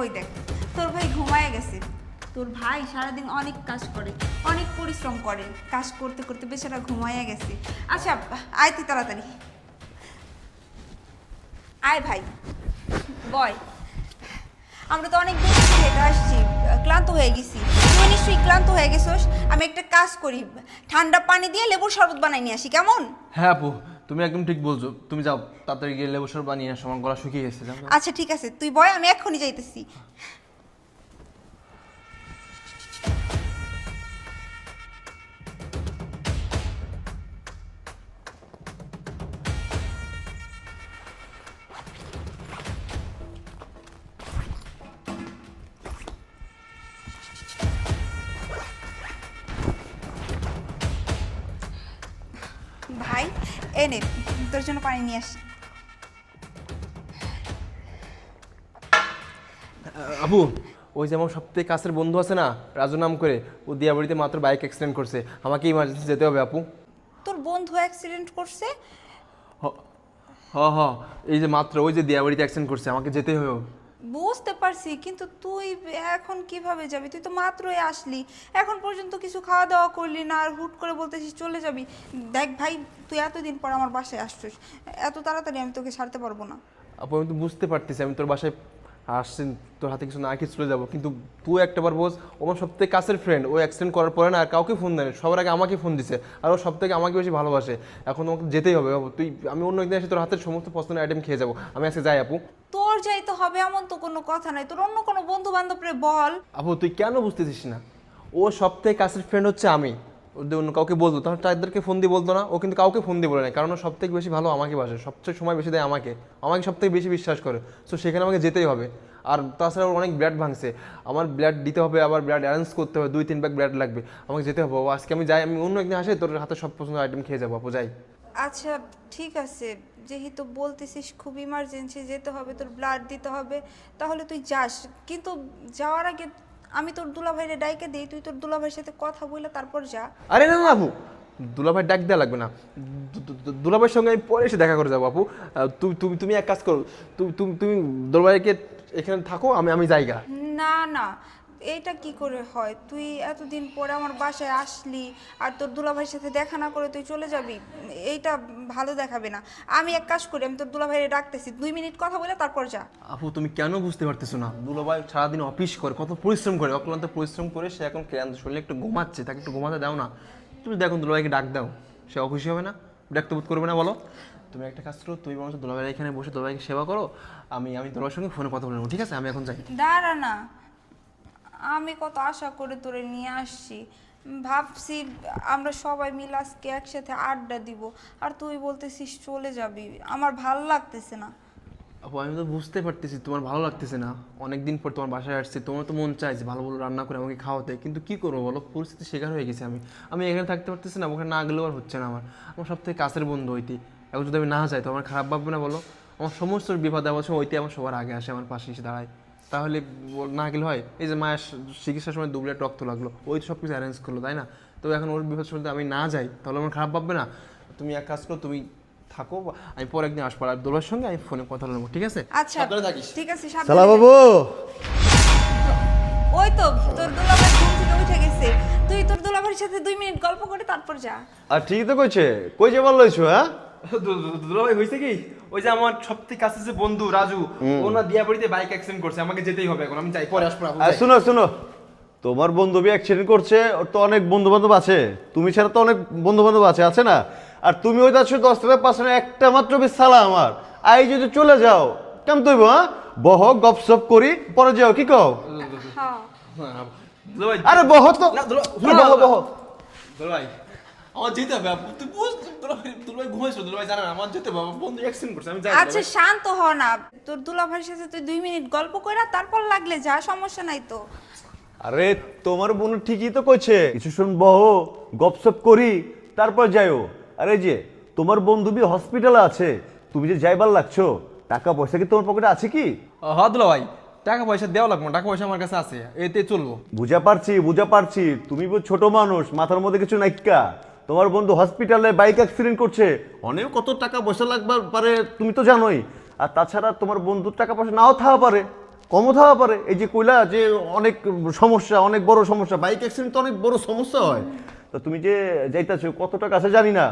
ওই দেখ তোর ভাই ঘুমায় গেছে। তোর ভাই সারাদিন অনেক কাজ করে, অনেক পরিশ্রম করে, কাজ করতে করতে বেচারা ঘুমাইয়া গেছে। আচ্ছা আয় তুই তাড়াতাড়ি আয় ভাই, বয়। আমরা তো অনেক দূর থেকে হেঁটে আসছি, ক্লান্ত হয়ে গেছি। তুই নিশ্চয়ই ক্লান্ত হয়ে গেছিস। আমি একটা কাজ করি, ঠান্ডা পানি দিয়ে লেবুর শরবত বানাই নিয়ে আসি, কেমন? হ্যাঁ আপু, তুমি একদম ঠিক বলছো। তুমি যাও তাড়াতাড়ি গিয়ে লেবু শরবত বানিয়ে আসো, আমার গলা শুকিয়ে গেছে। যাও যাও। আচ্ছা ঠিক আছে, তুই বয়, আমি এক্ষুনি যাইতেছি। ভাই এনে তোর জন্য পানি নিয়ে আসি। আপু, ওই যে আমার সবথেকে কাছের বন্ধু আছে না, রাজু নাম করে, ও দিয়াবাড়িতে মাত্র বাইক অ্যাক্সিডেন্ট করছে। আমাকে ইমার্জেন্সি যেতে হবে আপু। তোর বন্ধু অ্যাক্সিডেন্ট করছে? হ হ, এই যে মাত্র ওই যে দিয়াবাড়িতে অ্যাক্সিডেন্ট করছে, আমাকে যেতেই হবে। বুঝতে পারছি, কিন্তু তুই এখন কিভাবে যাবি? তুই তো মাত্রই আসলি, এখন পর্যন্ত কিছু খাওয়া দাওয়া করলি না, আর হুট করে বলতেছিস চলে যাবি। দেখ ভাই, তুই এতদিন পর আমার বাসায় আসছিস, এত তাড়াতাড়ি আমি তোকে ছাড়তে পারবো না। আপু আমি তো বুঝতে পারতেছি, আমি তোর বাসায় আসছি, তোর হাতে কিছু না কিছু চলে যাবো, কিন্তু তুই একটাবার বোঝ, ও আমার সবথেকে কাছের ফ্রেন্ড। ও অ্যাক্সিডেন্ট করার পরে না আর কাউকে ফোন দেয় না, সবার আগে আমাকে ফোন দিছে, আর ও সবথেকে আমাকে বেশি ভালোবাসে। এখন আমাকে যেতেই হবে বাবু। তুই, আমি অন্য একদিন এসে তোর হাতের সমস্ত পছন্দের আইটেম খেয়ে যাবো। আমি আজকে যাই আপু। তোর যাইতে হবে এমন তো কোনো কথা নাই, তোর অন্য কোনো বন্ধু বান্ধবরে বল। আপু তুই কেন বুঝতেছিস না? ও সবথেকে কাছের ফ্রেন্ড হচ্ছে আমি। ওদের অন্য কাউকে বলতো তাহলে তাদেরকে ফোন দিয়ে বলতো না। ও কিন্তু কাউকে ফোন দিয়ে বলে না, কারণ ও সবথেকে বেশি ভালো আমাকে বাসে, সবচেয়ে সময় বেশি দেয় আমাকে, আমাকে সবথেকে বেশি বিশ্বাস করে। সো সেখানে আমাকে যেতেই হবে। আর তাছাড়া ওর অনেক ব্লাড ভাঙছে, আমার ব্লাড দিতে হবে, আবার ব্লাড অ্যারেঞ্জ করতে হবে, 2-3 ব্যাগ ব্লাড লাগবে, আমাকে যেতে হবে। ও আজকে আমি যাই, আমি অন্য একদিন আসে তোর হাতে সব পছন্দের আইটেম খেয়ে যাবো আপু, যাই। আচ্ছা ঠিক আছে, যেহেতু বলতেছিস খুব ইমার্জেন্সি যেতে হবে, তোর ব্লাড দিতে হবে, তাহলে তুই যাস। কিন্তু যাওয়ার আগে আমি তোর দুলাভাইরে ডাইকে দিই, তুই তোর দুলাভাইয়ের সাথে কথা বলে তারপর যা। আরে না না আপু, দুলাভাই ডাক দেওয়া লাগবে না। দুলাভাইয়ের সঙ্গে আমি পরে এসে দেখা করে যাবো আপু। তুমি তুমি তুমি এক কাজ করো, তুমি তুমি তুমি দুলাভাইকে এখানে থাকো, আমি আমি যাইগা। না না, এইটা কি করে হয়? তুই এতদিন পরে আমার বাসায় আসলি, আর তোর দুলাভাইয়ের সাথে দেখা না করে তুই চলে যাবি, এইটা ভালো দেখাবে না। আমি এক কাজ করি, আমি তোর দুলাভাইরে ডাকতেছি, 2 মিনিট কথা বলে তারপর যা। আপু তুমি কেন বুঝতে পারতেছো না? দুলাভাই সারাদিন অফিস করে, কত পরিশ্রম করে, অক্লান্ত পরিশ্রম করে, সে এখন ক্লান্ত শরীরে একটু ঘুমাচ্ছে, তাকে একটু ঘুমাতে দাও না। তুমি দেখো দুলাভাইকে ডাক দাও, সে অখুশি হবে না? ডাকতে বোধ করবে না বলো? তুমি একটা কাজ করো, তুমি বরঞ্চ দুলাভাইয়ের এখানে বসে দুলাভাইকে সেবা করো, আমি আমি দুলাভাইয়ের সঙ্গে ফোনে কথা বলে নেবো, ঠিক আছে? আমি এখন যাই। দাঁড়া না, আমি কত আশা করে তোরে নিয়ে আসছি, ভাবছি আমরা সবাই মিলে আজকে একসাথে আড্ডা দিব, আর তুই বলতেছিস চলে যাবি। আমার ভাল লাগতেছে না। আপু আমি তো বুঝতে পারতেছি তোমার ভালো লাগতেছে না, অনেকদিন পর তোমার বাসায় আসছে, তোমার তো মন চাই যে ভালো ভালো রান্না করে আমাকে খাওয়াতে, কিন্তু কি করবো বলো, পরিস্থিতি শিকার হয়ে গেছি আমি। আমি এখানে থাকতে পারতেছি না, ওখানে না গেলেও আর হচ্ছে না। আমার সব থেকে কাছের বন্ধু হইতে, এখন যদি আমি না যাই তো আমার খারাপ ভাববে না বলো? আমার সমস্ত বিপদ আপদ সময় ওইতে আমার সবার আগে আসে, আমার পাশে এসে দাঁড়ায়, তাহলে না গেলে হয়? এই যে মায়ের চিকিৎসার সময় 2 প্লেট রক্ত লাগলো, ওই সব কিছু অ্যারেঞ্জ করলো, তাই না? তো এখন ওর বিপদ সময় আমি না যাই তাহলে আমার খারাপ ভাববে না? তুমি এক কাজ করো, তুমি থাকো, আমি পরে একদিন আসবো, আর দোলার সঙ্গে আমি ফোনে কথা বলবো, ঠিক আছে? আচ্ছা সাবধানে থাকিস। ঠিক আছে, শালা সাবধানে বাবু, ওই তো তোর দুলাভাই ঘুম থেকে উঠে গেছে, তুই তোর দুলাভাইয়ের সাথে 2 মিনিট গল্প করে তারপর যা। আর ঠিকই তো কইছে, কই যে বললাইছো? হ্যাঁ, দুলাভাই হয়েছে কি, ওই যে আমার সবথেকে কাছে যে বন্ধু রাজু, ও না দিয়াবাড়িতে বাইক অ্যাক্সিডেন্ট করছে, আমাকে যেতেই হবে এখন, আমি যাই, পরে আসবো। আর শুনো শুনো, তোমার বন্ধু অ্যাক্সিডেন্ট করছে, ওর তো অনেক বন্ধু বান্ধব আছে, তুমি ছাড়া তো অনেক বন্ধু বান্ধব আছে, আছে না? আর তুমি ওই যাচ্ছ 10 টাকা 5 টাকা, একটা মাত্র বিশালা আমার, আই যদি চলে যাও কেমন তৈব? হ্যাঁ, বহ গপসপ করি, পরে যাও, কি কও? হ্যাঁ দুলাভাই, আরে বহ তো, না, বহ বহ। দুলাভাই আমার যেতে হবে আপু, তুই বুঝ, দুলাভাই ঘুমাইছো, দুলাভাই জানা না আমার যেতে হবে, আমার বন্ধু অ্যাক্সিডেন্ট করছে, আমি যাই। আচ্ছা শান্ত হ না, তোর দুলাভাইয়ের সাথে তুই 2 মিনিট গল্প কইরা তারপর লাগলে যা, সমস্যা নাই তো। আরে তোমার বোন ঠিকই তো কইছে, কিছুক্ষণ বহ গপসপ করি তারপর যাইও। আরে যে তোমার বন্ধু হসপিটালে আছে, তুমি যে যাইবার লাগছো, টাকা পয়সা কি তোমার পকেটে আছে কি? হ্যাঁ দুলাভাই, টাকা পয়সা দেওয়া লাগবে, টাকা পয়সা আমার কাছে আছে, এতে চলবো। বুঝা পারছি, তুমি ছোট মানুষ, মাথার মধ্যে কিছু নাইকা। তোমার বন্ধু হসপিটালে বাইক অ্যাক্সিডেন্ট করছে, অনেক কত টাকা পয়সা লাগবার পারে তুমি তো জানোই। আর তাছাড়া তোমার বন্ধুর টাকা পয়সা নাও থাকা পারে, কমও থাকা পারে। এই যে কইলা যে অনেক সমস্যা, অনেক বড় সমস্যা, বাইক অ্যাক্সিডেন্ট তো অনেক বড় সমস্যা হয়। তো তুমি যে যাইতাছো কত টাকা আছে জানি না,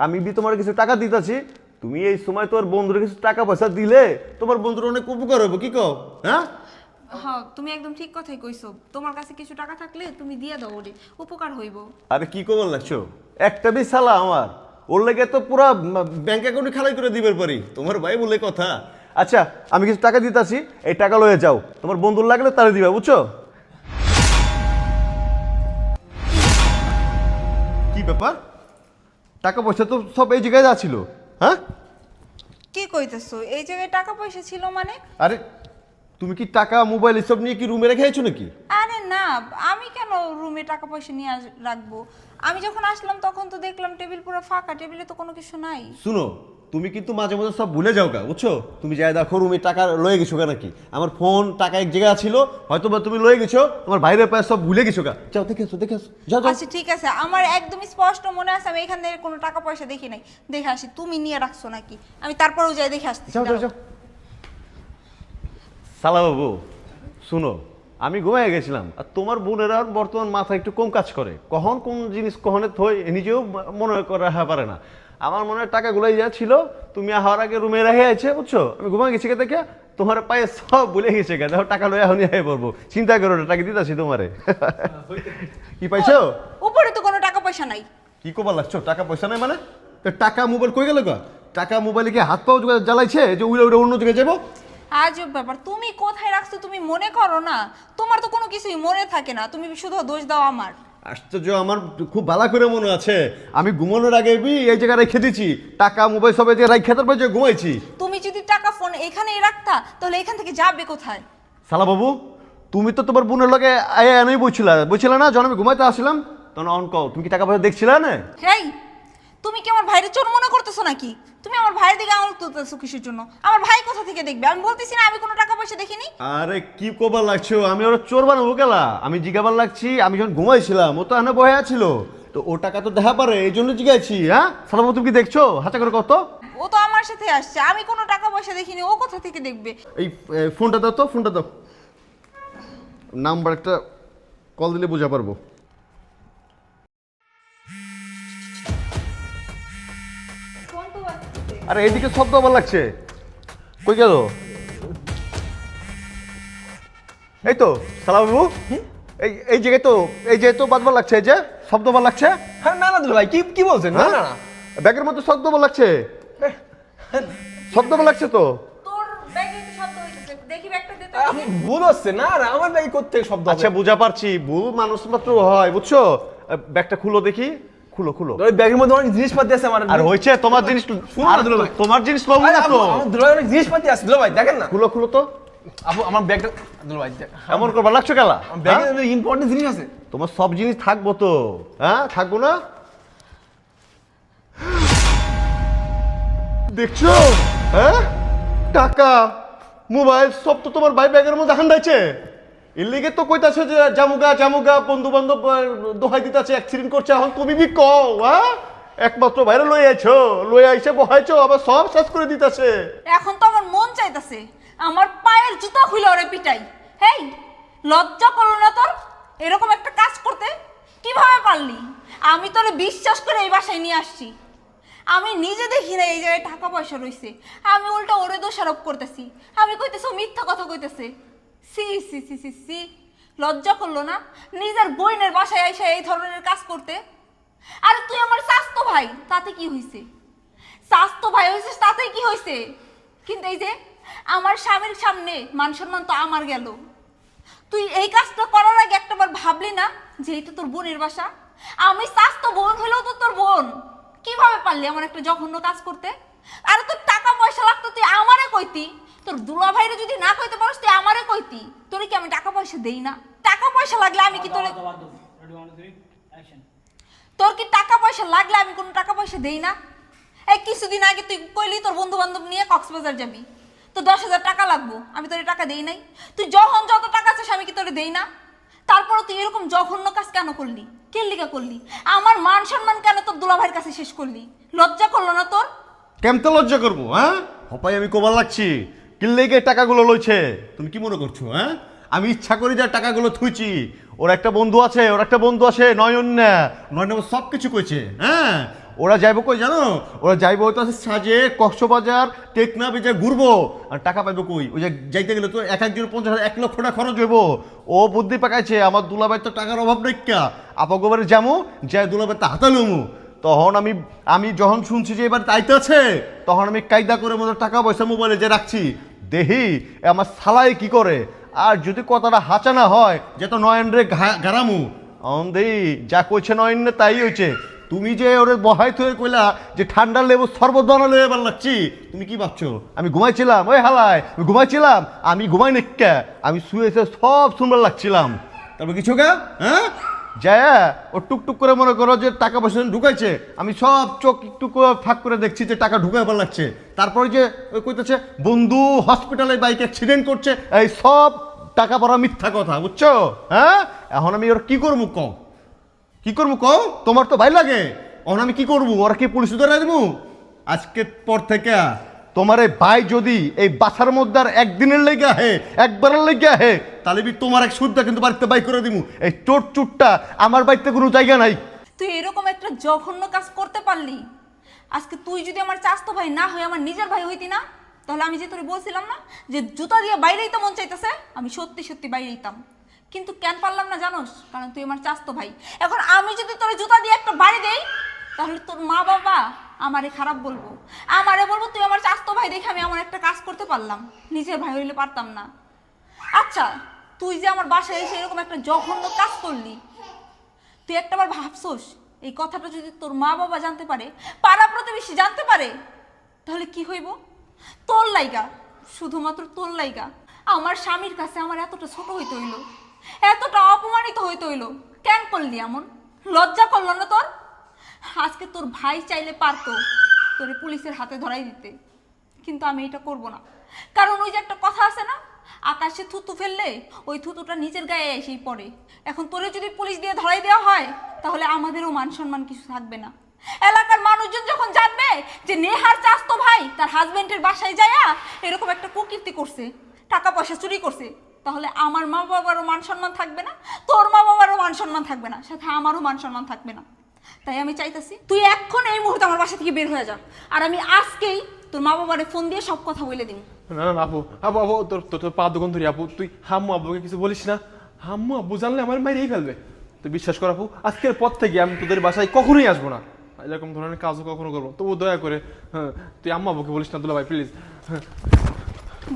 আমি বি তোমার কিছু টাকা দিতাছি, তুমি এই সময় তোমার বন্ধুর কিছু টাকা পয়সা দিলে তোমার বন্ধুর অনেক উপকার হবে, কি কও? হ্যাঁ হ্যাঁ, তুমি একদম ঠিক কথাই কইছো। তোমার কাছে কিছু টাকা থাকলে তুমি দিয়ে দাও, ওরে উপকার হইব। আরে কি কবার লাগছো, একটা বি সালা আমার, ওর লেগে তো পুরা ব্যাংক অ্যাকাউন্টে খালি করে দিবার পারি, তোমার ভাই বলে কথা। আচ্ছা আমি কিছু টাকা দিতাছি, এই টাকা লয়ে যাও, তোমার বন্ধুর লাগলে তাহলে দিবা, বুঝছো? কি ব্যাপার, টাকা পয়সা তো সব এই জায়গায় যাচ্ছিল। হ্যাঁ কি কইতেছো? এই জায়গায় টাকা পয়সা ছিল মানে? আরে তুমি কি টাকা মোবাইল এসব নিয়ে কি রুমে রেখে আছো নাকি? আরে না, আমি কেন রুমে টাকা পয়সা নিয়ে রাখবো? আমি যখন আসলাম তখন তো দেখলাম টেবিল পুরো ফাঁকা, টেবিলে তো কোনো কিছু নাই। শুনো, তুমি কিন্তু মাঝে মাঝে সব ভুলে যাও গা, বুঝছো? তুমি যাই দেখো রুমে টাকা লয়ে গেছো গা নাকি, আমার ফোন টাকা এক জায়গায় ছিল, হয়তো বা তুমি লয়ে গেছো, তোমার বাইরের পায়ে সব ভুলে গেছো গা। যাও দেখে আসো, দেখে আসো, যাও যাও। আচ্ছা ঠিক আছে, আমার একদম স্পষ্ট মনে আছে আমি এখান থেকে কোনো টাকা পয়সা দেখি নাই। দেখে আসি তুমি নিয়ে রাখছো নাকি, আমি তারপরেও যাই দেখে আসছি। যাও যাও যাও। সালা বাবু শুনো, আমি ঘুমায় গেছিলাম, আর তোমার বোনেরা বর্তমান মাথা একটু কম কাজ করে, কখন কোন জিনিস কখনে থই নিজেও মনে করে রাখা পারে না। আমার মনে হয় টাকাগুলোই যা ছিল তুমি আহার আগে রুমে রেখে আছে, বুঝছো? আমি ঘুমায় গেছি কে দেখে তোমার পায়ে সব ভুলে গেছে কে, দেখো টাকা লয়ে এখনই আয় পড়বো, চিন্তা করো না, টাকা দিতেছি তোমারে। কি পাইছো? উপরে তো কোনো টাকা পয়সা নাই। কি কবার লাগছো, টাকা পয়সা নাই মানে? তো টাকা মোবাইল কই গেল গা? টাকা মোবাইলে কি হাত পাও জ্বালাইছে যে উড়ে উড়ে অন্য জায়গায় যাবো? আজব ব্যাপার, তুমি কোথায় রাখছো তুমি মনে করো না? তোমার তো কোনো কিছুই মনে থাকে না, তুমি শুধু দোষ দাও আমার। আশ্চর্য, আমার খুব ভালো করে মনে আছে, আমি ঘুমানোর আগে এই জায়গায় রেখে দিচ্ছি টাকা মোবাইল সব এই জায়গায় রেখে তারপর যে ঘুমাইছি। তুমি যদি টাকা ফোন এখানেই রাখতা তাহলে এখান থেকে যাবে কোথায়? সালা বাবু, তুমি তো তোমার বোনের লগে আয় আনই বলছিলা না, যখন আমি ঘুমাইতে আসছিলাম তখন অন কও, তুমি কি টাকা পয়সা দেখছিলা না? হেই, তুমি কি আমার ভাইয়ের চোর মনে করতেছো নাকি? তুমি আমার ভাইয়ের দিকে আঙুল তুলতেছো কিসের জন্য? আমার ভাই কোথা থেকে দেখবে? আমি বলতেছি না আমি কোনো টাকা পয়সা দেখিনি। আরে কি কবার লাগছো, আমি ওরা চোর বানাবো কেলা? আমি জিজ্ঞাবার লাগছি, আমি যখন ঘুমাইছিলাম ও তো এখানে বয়ে আছিল, তো ও টাকা তো দেখা পারে এই জন্য জিজ্ঞাসি। হ্যাঁ সালা বাবু, তুমি কি দেখছো? হাতে করে কত? ও তো আমার সাথে আসছে, আমি কোনো টাকা পয়সা দেখিনি, ও কোথা থেকে দেখবে? এই ফোনটা দাও তো, ফোনটা দাও, নাম্বার একটা কল দিলে বুঝা পারবো। ফোন তো বাজছে। আরে এইদিকে শব্দ আবার লাগছে, কই গেল? এই তো সালা বাবু, এই জায়গায় তো, এই যে তো বাজবার লাগছে, এই যে শব্দ আবার লাগছে। হ্যাঁ না না দুলা ভাই, কি কি বলছেন? না না না, ব্যাগের মধ্যে শব্দ আবার লাগছে, শব্দ আবার লাগছে তো। তোর ব্যাগে তো শব্দ হইতেছে, দেখি ব্যাগটা দে তো। ভুল হচ্ছে। না না, আমার ব্যাগে করতে শব্দ আচ্ছা বুঝা পারছি, ভুল মানুষ মাত্র হয়, বুঝছো? ব্যাগটা খুলো দেখি, খুলো খুলো। ওই ব্যাগের মধ্যে অনেক জিনিসপাতি আছে আমার। আর হয়েছে তোমার জিনিস, শুনুন না দুলা ভাই, তোমার জিনিস পাবো না তো। আমার দুলা ভাই অনেক জিনিসপাতি আছে দুলা ভাই, দেখেন না। খুলো খুলো তো। আপু আমার ব্যাগটা দুলা ভাই, এমন করবার লাগছো কেলা? আমার ব্যাগে ইম্পর্টেন্ট জিনিস আছে। তোমার সব জিনিস থাকবো তো, হ্যাঁ থাকবো না? দেখছো? হ্যাঁ টাকা মোবাইল সব তো তোমার ভাই ব্যাগের মধ্যে হান্দাইছে। এর লিগে তো কইতাছে যে জামুগা জামুগা, বন্ধু বান্ধব দোহাই দিতাছে, অ্যাক্সিডেন্ট করছে, এখন তুমি বি কও? হ্যাঁ একমাত্র বাইরে লই আইছো, লই আইছে বহাইছো, আবার সব শেষ করে দিতাছে। এখন তো আমার মন চাইতাছে আমার পায়ের জুতা খুলে ওরে পিটাই। হেই, লজ্জা করলো না তোর এরকম একটা কাজ করতে? কিভাবে পারলি? আমি তোরে বিশ্বাস করে এই বাসায় নিয়ে আসছি, আমি নিজে দেখি না এই জায়গায় টাকা পয়সা রইছে, আমি উল্টা ওরে দোষারোপ করতেছি, আমি কইতেছি ও মিথ্যা কথা কইতেছে। সি সি সি সি সি, লজ্জা করলো না নিজের বোনের বাসায় এসে এই ধরনের কাজ করতে? আরে তুই আমার স্বাস্থ্য ভাই, তাতে কি হইছে? স্বাস্থ্য ভাই হয়েছিস তাতেই কি হয়েছে? কিন্তু এই যে আমার স্বামীর সামনে মান সম্মান তো আমার গেল। তুই এই কাজটা করার আগে একটাবার ভাবলি না যে এটা তোর বোনের বাসা? আমি স্বাস্থ্য বোন হলেও তো তোর বোন, কিভাবে পারলি আমার একটা জঘন্য কাজ করতে? আরে তোর টাকা পয়সা লাগতো তুই আমারে কইতি, তোর দুলা ভাইরে যদি না কইতে পারিস তুই আমারে কইতি। তোরে কি আমি টাকা পয়সা দেই না? টাকা পয়সা লাগলে আমি কি তোরে, তোর কি টাকা পয়সা লাগলে আমি কোনো টাকা পয়সা দেই না? এই কিছুদিন আগে তুই কইলি তোর বন্ধু বান্ধব নিয়ে কক্সবাজার যাবি, তো 10,000 টাকা লাগবো, আমি তোরে টাকা দেই নাই? তুই যখন যত টাকা আছে আমি কি তোরে দেই না? তারপর তুই এরকম জঘন্য কাজ কেন করলি? কেন লিগা করলি? আমার মান সম্মান কেন তোর দুলাভাইয়ের কাছে শেষ করলি? লজ্জা করলো না তোর? কেমতে লজ্জা করবো? হ্যাঁ হপাই আমি কবার লাগছি, কিল্লেগে টাকাগুলো লইছে তুমি কি মনে করছো? হ্যাঁ, আমি ইচ্ছা করি যে টাকাগুলো থুইছি। ওর একটা বন্ধু আছে নয়ন সব কিছু কইছে। হ্যাঁ, ওরা যাইবো কই জানো? ওরা যাইবো হয়তো আছে সাজে, কক্সবাজার, টেকনাফ, যে ঘুরবো। আর টাকা পাইবো কই? ওই যে যাইতে গেলে তো এক একজন 50,000 1 লক্ষ টাকা খরচ হইব। ও বুদ্ধি পাকাইছে আমার দুলাভাই তো টাকার অভাব নেই, আপাগোবারে যামু যাই দুলাভাই তা হাতালুমু। তখন আমি যখন শুনছি যে এবার তাইতে আছে, তখন আমি কায়দা করে মতো টাকা পয়সা মোবাইলে যে রাখছি, দেহি আমার সালাই কি করে। আর যদি কথাটা হাঁচা না হয় যে তো নয়ন রে গারামু, দেই যা কইছে নয়ন রে তাই হয়েছে। তুমি যে ওরে বহাই থয়ে কইলা যে ঠান্ডা লেবু শরবত বানা লেবে এবার লাগছি, তুমি কি ভাবছো আমি ঘুমাইছিলাম? ওই হালায় আমি ঘুমাইছিলাম? আমি ঘুমাই নিকা, আমি শুয়েছে সব শুনবার লাগছিলাম। তারপর কিছু গা হ্যাঁ যায় ও টুকটুক করে মনে করো যে টাকা পয়সা ঢুকাইছে, আমি সব চোখ একটু ফাঁক করে দেখছি যে টাকা ঢুকাইবার লাগছে। তারপরে যে ওই কইতেছে বন্ধু হসপিটালে বাইক অ্যাক্সিডেন্ট করছে, এই সব টাকা পড়া মিথ্যা কথা, বুঝছো? হ্যাঁ, এখন আমি ওর কি করবো কও? কি করবো কও? তোমার তো ভাই লাগে। এখন আমি কি করবো? ওরা কি পুলিশ ধরে দেবো? আজকের পর থেকে তোমার এই ভাই যদি এই বাসার মধ্যে আর একদিনের লেগে আহে, একবারের লেগে আহে, তাহলে তোমার এক সুদ্ধা কিন্তু বাড়িতে বাই করে দিব। এই চোট চুটটা আমার বাড়িতে কোনো জায়গা নাই। তুই এরকম একটা জঘন্য কাজ করতে পারলি? আজকে তুই যদি আমার চাস্তো ভাই না হয়ে আমার নিজের ভাই হইতি না, তাহলে আমি যে তোরে বলছিলাম না যে জুতা দিয়ে বাইরেই তো মন চাইতেছে, আমি সত্যি সত্যি বাইরেইতাম। কিন্তু কেন পারলাম না জানোস? কারণ তুই আমার চাস্তো ভাই। এখন আমি যদি তোরে জুতা দিয়ে একটা বাড়ি দেই, তাহলে তোর মা বাবা আমারে খারাপ বলবো, আমারে বলবো তুই আমার চাস্তো ভাই দেখে আমি এমন একটা কাজ করতে পারলাম, নিজের ভাই হইলে পারতাম না। আচ্ছা, তুই যে আমার বাসায় এসে এরকম একটা জঘন্য কাজ করলি, তুই একটাবার ভাবছোস এই কথাটা যদি তোর মা বাবা জানতে পারে, পাড়া প্রতিবেশী জানতে পারে, তাহলে কি হইব? তোর লাইগা, শুধুমাত্র তোর লাইগা আমার স্বামীর কাছে আমার এতটা ছোট হইতে হইলো, এতটা অপমানিত হইতে হইলো। কেন করলি এমন? লজ্জা করলো না তোর? আজকে তোর ভাই চাইলে পারতো তোরে পুলিশের হাতে ধরাই দিতে, কিন্তু আমি এটা করব না। কারণ ওই যে একটা কথা আছে না, আকাশে থুতু ফেললে ওই থুতুটা নিজের গায়ে এসেই পড়ে। এখন তোরে যদি পুলিশ দিয়ে ধরাই দেওয়া হয়, তাহলে আমাদেরও মান সম্মান কিছু থাকবে না। এলাকার মানুষজন যখন জানবে যে নেহার চাস্তো ভাই তার হাজবেন্ডের বাসায় যায়া এরকম একটা কুকীর্তি করছে, টাকা পয়সা চুরি করছে, তাহলে আমার মা বাবারও মান সম্মান থাকবে না, তোর মা বাবারও মান সম্মান থাকবে না, সাথে আমারও মান সম্মান থাকবে না। তাই আমি চাইতেছি তুই এখন এই মুহূর্তে আমার বাসা থেকে বের হয়ে যা, আর আমি আজকেই তোর মা বাবারে ফোন দিয়ে সব কথা বলে দিন। না না আপু আপু আপু তোর তোর তোর পা দোকান ধরি আপু, তুই হাম্মু আব্বুকে কিছু বলিস না। হাম্মু আব্বু জানলে আমার মাইরেই ফেলবে। তুই বিশ্বাস কর আপু, আজকের পর থেকে আমি তোদের বাসায় কখনোই আসবো না, এরকম ধরনের কাজও কখনো করবো। তবু দয়া করে হ্যাঁ তুই আম্মু আব্বুকে বলিস না দুলা ভাই, প্লিজ।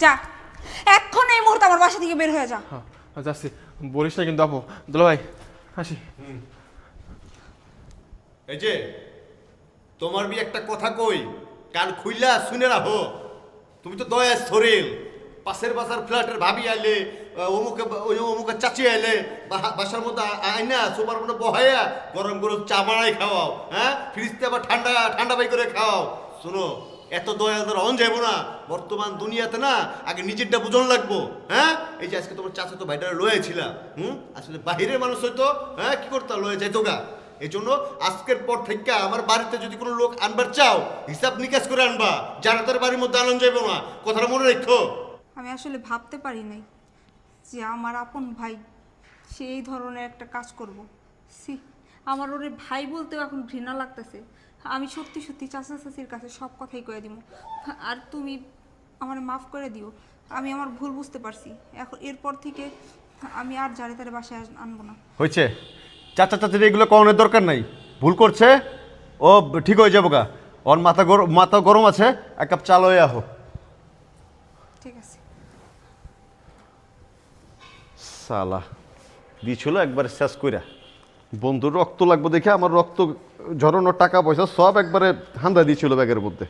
যা, এখন এই মুহূর্তে আমার বাসা থেকে বের হয়ে যা। হ্যাঁ যাচ্ছি, বলিস না কিন্তু আপু। দুলা ভাই হাসি। এই যে তোমার বি একটা কথা কই, কান খুইলা শুনে রাখো। তুমি তো দয়া শরীর, পাশের বাসার ফ্ল্যাটের ভাবি আইলে, অমুকে চাচি আইলে, বাসার মধ্যে আইনা সোফার মধ্যে বহাইয়া গরম গরম চা বানাই খাওয়াও। হ্যাঁ, ফ্রিজতে আবার ঠান্ডা ঠান্ডা বাই করে খাওয়াও। শোনো, এত দয়া ধর অন যাবো না। বর্তমান দুনিয়াতে না আগে নিজেরটা বুঝন লাগবো। হ্যাঁ, এই যে আজকে তোমার চাচা তো ভাইটা লয়েছিলাম, আসলে বাহিরের মানুষ হয়তো হ্যাঁ কি করতাম লয়ে যাইতো গা। এই জন্য আজকের পর থেকে আমার বাড়িতে যদি কোনো লোক আনবার চাও, হিসাব নিকাশ করে আনবা, যারা তার বাড়ির মধ্যে আনন্দ যাইব না, কথাটা মনে রেখো। আমি আসলে ভাবতে পারি নাই যে আমার আপন ভাই সে এই ধরনের একটা কাজ করব। সি, আমার ওরে ভাই বলতেও এখন ঘৃণা লাগতেছে। আমি সত্যি সত্যি চাচা চাচির কাছে সব কথাই কয়ে দিব, আর তুমি আমার মাফ করে দিও। আমি আমার ভুল বুঝতে পারছি, এখন এরপর থেকে আমি আর যারে তারে বাসায় আনবো না। হয়েছে, চাচা চাচির এগুলো করানোর দরকার নাই। ভুল করছে, ও ঠিক হয়ে যাবো গা। ওর মাথা গরম আছে, এক কাপ চা লয়ে আহো। ঠিক আছে। সালা দিয়েছিল একবারে শেষ কইরা। বন্ধুর রক্ত লাগবে দেখে আমার রক্ত ঝরানোর টাকা পয়সা সব একবারে হান্দা দিয়েছিল ব্যাগের মধ্যে।